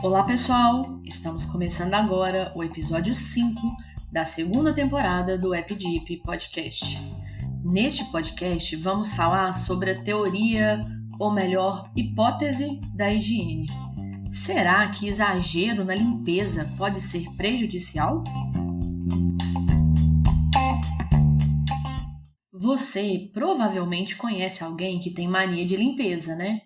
Olá pessoal, estamos começando agora o episódio 5 da segunda temporada do EpiDeep Podcast. Neste podcast vamos falar sobre a teoria, ou melhor, hipótese da higiene. Será que exagero na limpeza pode ser prejudicial? Você provavelmente conhece alguém que tem mania de limpeza, né?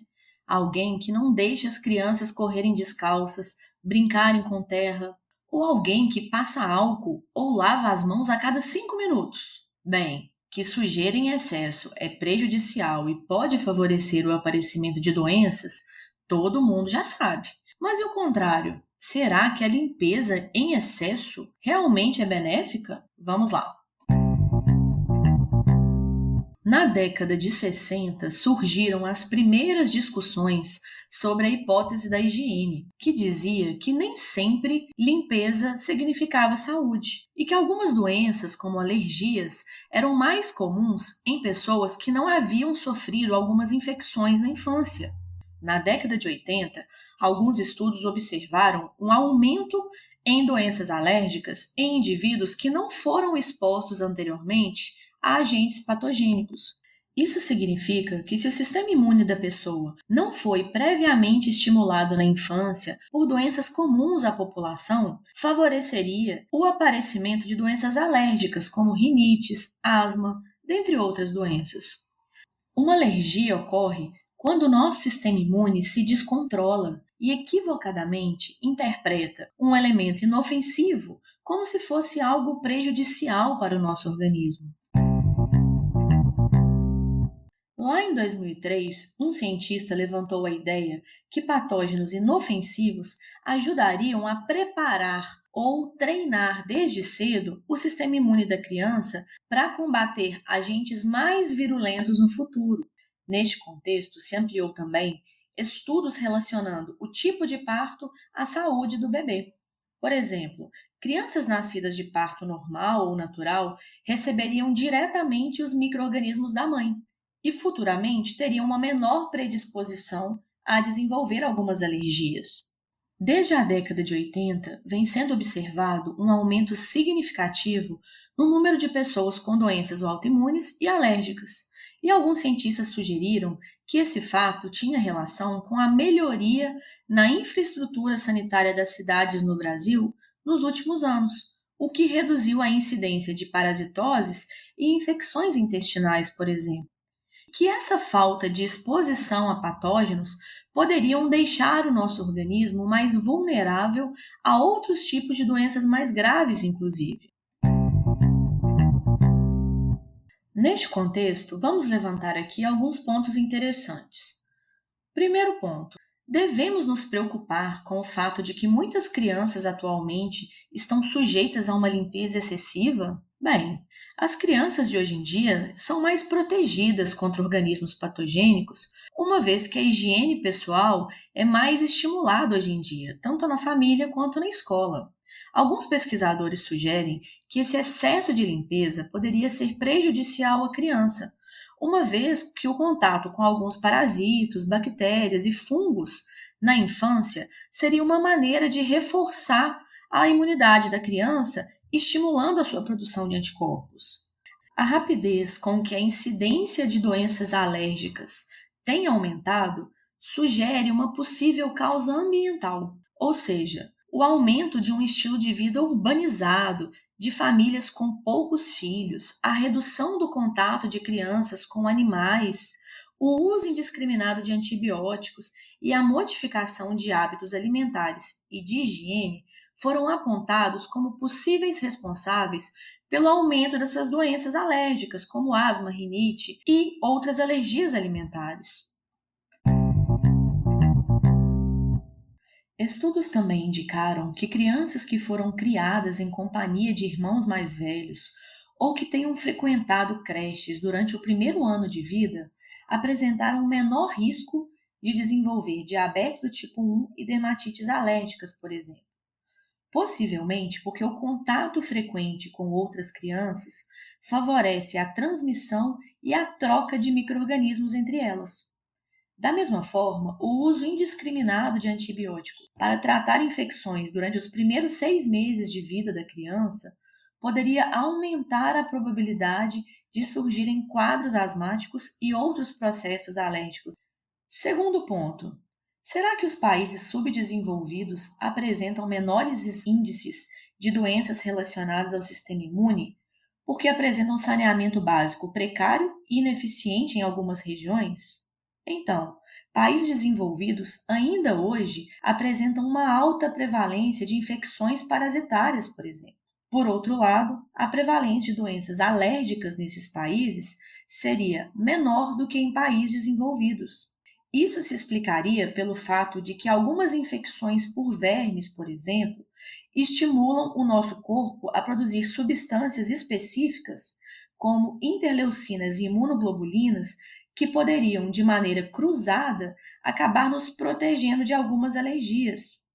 Alguém que não deixa as crianças correrem descalças, brincarem com terra, ou alguém que passa álcool ou lava as mãos a cada 5 minutos. Bem, que sujeira em excesso é prejudicial e pode favorecer o aparecimento de doenças, todo mundo já sabe. Mas e o contrário? Será que a limpeza em excesso realmente é benéfica? Vamos lá. Na década de 60, surgiram as primeiras discussões sobre a hipótese da higiene, que dizia que nem sempre limpeza significava saúde e que algumas doenças, como alergias, eram mais comuns em pessoas que não haviam sofrido algumas infecções na infância. Na década de 80, alguns estudos observaram um aumento em doenças alérgicas em indivíduos que não foram expostos anteriormente a agentes patogênicos. Isso significa que se o sistema imune da pessoa não foi previamente estimulado na infância por doenças comuns à população, favoreceria o aparecimento de doenças alérgicas como rinites, asma, dentre outras doenças. Uma alergia ocorre quando o nosso sistema imune se descontrola e equivocadamente interpreta um elemento inofensivo como se fosse algo prejudicial para o nosso organismo. Lá em 2003, um cientista levantou a ideia que patógenos inofensivos ajudariam a preparar ou treinar desde cedo o sistema imune da criança para combater agentes mais virulentos no futuro. Neste contexto, se ampliou também estudos relacionando o tipo de parto à saúde do bebê. Por exemplo, crianças nascidas de parto normal ou natural receberiam diretamente os micro-organismos da mãe e futuramente teriam uma menor predisposição a desenvolver algumas alergias. Desde a década de 80, vem sendo observado um aumento significativo no número de pessoas com doenças autoimunes e alérgicas, e alguns cientistas sugeriram que esse fato tinha relação com a melhoria na infraestrutura sanitária das cidades no Brasil nos últimos anos, o que reduziu a incidência de parasitoses e infecções intestinais, por exemplo. Que essa falta de exposição a patógenos poderiam deixar o nosso organismo mais vulnerável a outros tipos de doenças mais graves, inclusive. Neste contexto, vamos levantar aqui alguns pontos interessantes. Primeiro ponto: devemos nos preocupar com o fato de que muitas crianças atualmente estão sujeitas a uma limpeza excessiva? Bem, as crianças de hoje em dia são mais protegidas contra organismos patogênicos, uma vez que a higiene pessoal é mais estimulada hoje em dia, tanto na família quanto na escola. Alguns pesquisadores sugerem que esse excesso de limpeza poderia ser prejudicial à criança, uma vez que o contato com alguns parasitos, bactérias e fungos na infância seria uma maneira de reforçar a imunidade da criança, estimulando a sua produção de anticorpos. A rapidez com que a incidência de doenças alérgicas tem aumentado sugere uma possível causa ambiental, ou seja, o aumento de um estilo de vida urbanizado, de famílias com poucos filhos, a redução do contato de crianças com animais, o uso indiscriminado de antibióticos e a modificação de hábitos alimentares e de higiene foram apontados como possíveis responsáveis pelo aumento dessas doenças alérgicas, como asma, rinite e outras alergias alimentares. Estudos também indicaram que crianças que foram criadas em companhia de irmãos mais velhos ou que tenham frequentado creches durante o primeiro ano de vida apresentaram um menor risco de desenvolver diabetes do tipo 1 e dermatites alérgicas, por exemplo. Possivelmente porque o contato frequente com outras crianças favorece a transmissão e a troca de micro-organismos entre elas. Da mesma forma, o uso indiscriminado de antibiótico para tratar infecções durante os primeiros 6 meses de vida da criança poderia aumentar a probabilidade de surgirem quadros asmáticos e outros processos alérgicos. Segundo ponto, será que os países subdesenvolvidos apresentam menores índices de doenças relacionadas ao sistema imune porque apresentam saneamento básico precário e ineficiente em algumas regiões? Então, países desenvolvidos ainda hoje apresentam uma alta prevalência de infecções parasitárias, por exemplo. Por outro lado, a prevalência de doenças alérgicas nesses países seria menor do que em países desenvolvidos. Isso se explicaria pelo fato de que algumas infecções por vermes, por exemplo, estimulam o nosso corpo a produzir substâncias específicas, como interleucinas e imunoglobulinas, que poderiam, de maneira cruzada, acabar nos protegendo de algumas alergias.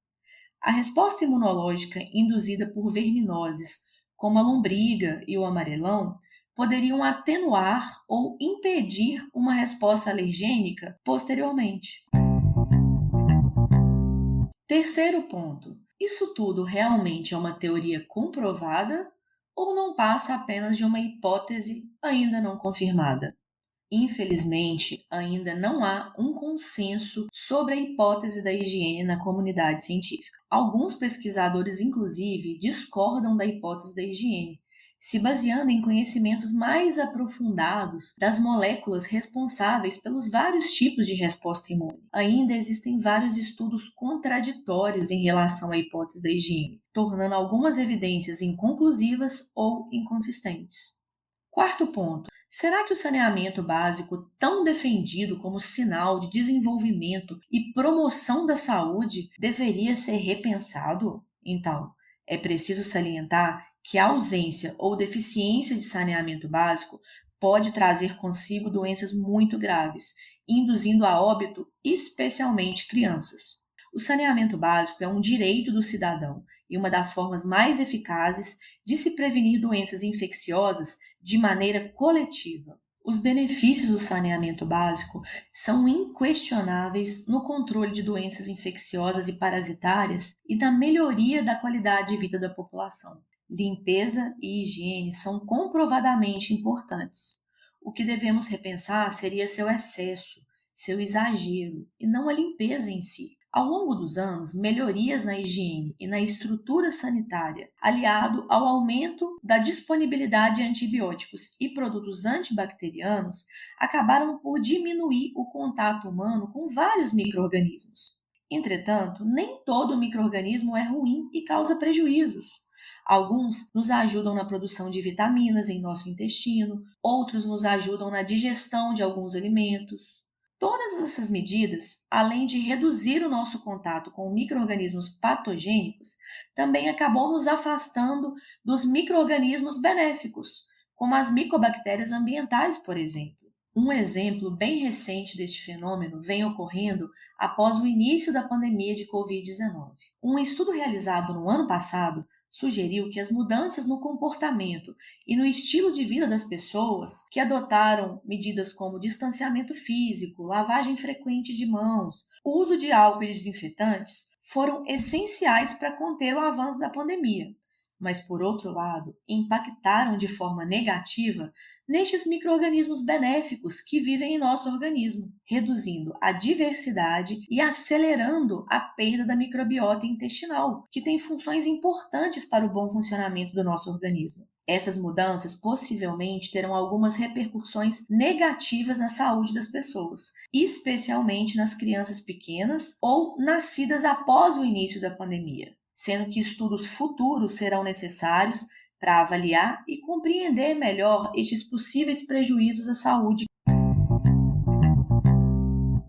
A resposta imunológica induzida por verminoses, como a lombriga e o amarelão, poderiam atenuar ou impedir uma resposta alergênica posteriormente. Terceiro ponto: isso tudo realmente é uma teoria comprovada ou não passa apenas de uma hipótese ainda não confirmada? Infelizmente, ainda não há um consenso sobre a hipótese da higiene na comunidade científica. Alguns pesquisadores, inclusive, discordam da hipótese da higiene, se baseando em conhecimentos mais aprofundados das moléculas responsáveis pelos vários tipos de resposta imune. Ainda existem vários estudos contraditórios em relação à hipótese da higiene, tornando algumas evidências inconclusivas ou inconsistentes. Quarto ponto: será que o saneamento básico, tão defendido como sinal de desenvolvimento e promoção da saúde, deveria ser repensado? Então, é preciso salientar que a ausência ou deficiência de saneamento básico pode trazer consigo doenças muito graves, induzindo a óbito, especialmente crianças. O saneamento básico é um direito do cidadão e uma das formas mais eficazes de se prevenir doenças infecciosas de maneira coletiva. Os benefícios do saneamento básico são inquestionáveis no controle de doenças infecciosas e parasitárias e na melhoria da qualidade de vida da população. Limpeza e higiene são comprovadamente importantes. O que devemos repensar seria seu excesso, seu exagero, e não a limpeza em si. Ao longo dos anos, melhorias na higiene e na estrutura sanitária, aliado ao aumento da disponibilidade de antibióticos e produtos antibacterianos, acabaram por diminuir o contato humano com vários micro-organismos. Entretanto, nem todo micro-organismo é ruim e causa prejuízos. Alguns nos ajudam na produção de vitaminas em nosso intestino, outros nos ajudam na digestão de alguns alimentos. Todas essas medidas, além de reduzir o nosso contato com micro-organismos patogênicos, também acabam nos afastando dos micro-organismos benéficos, como as micobactérias ambientais, por exemplo. Um exemplo bem recente deste fenômeno vem ocorrendo após o início da pandemia de Covid-19. Um estudo realizado no ano passado sugeriu que as mudanças no comportamento e no estilo de vida das pessoas que adotaram medidas como distanciamento físico, lavagem frequente de mãos, uso de álcool e desinfetantes foram essenciais para conter o avanço da pandemia, mas, por outro lado, impactaram de forma negativa nestes micro-organismos benéficos que vivem em nosso organismo, reduzindo a diversidade e acelerando a perda da microbiota intestinal, que tem funções importantes para o bom funcionamento do nosso organismo. Essas mudanças possivelmente terão algumas repercussões negativas na saúde das pessoas, especialmente nas crianças pequenas ou nascidas após o início da pandemia, sendo que estudos futuros serão necessários para avaliar e compreender melhor estes possíveis prejuízos à saúde.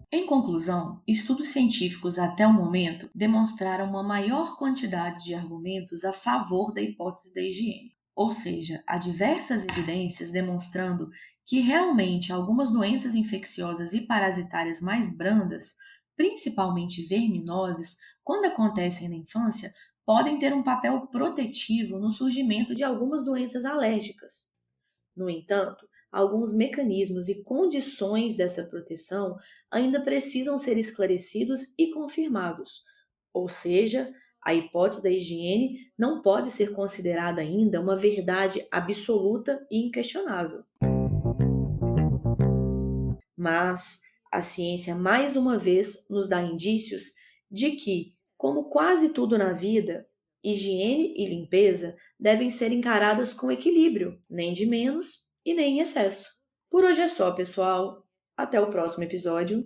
Em conclusão, estudos científicos até o momento demonstraram uma maior quantidade de argumentos a favor da hipótese da higiene, ou seja, há diversas evidências demonstrando que realmente algumas doenças infecciosas e parasitárias mais brandas, principalmente verminoses, quando acontecem na infância, podem ter um papel protetivo no surgimento de algumas doenças alérgicas. No entanto, alguns mecanismos e condições dessa proteção ainda precisam ser esclarecidos e confirmados. Ou seja, a hipótese da higiene não pode ser considerada ainda uma verdade absoluta e inquestionável. Mas a ciência mais uma vez nos dá indícios de que, como quase tudo na vida, higiene e limpeza devem ser encaradas com equilíbrio, nem de menos e nem em excesso. Por hoje é só, pessoal. Até o próximo episódio.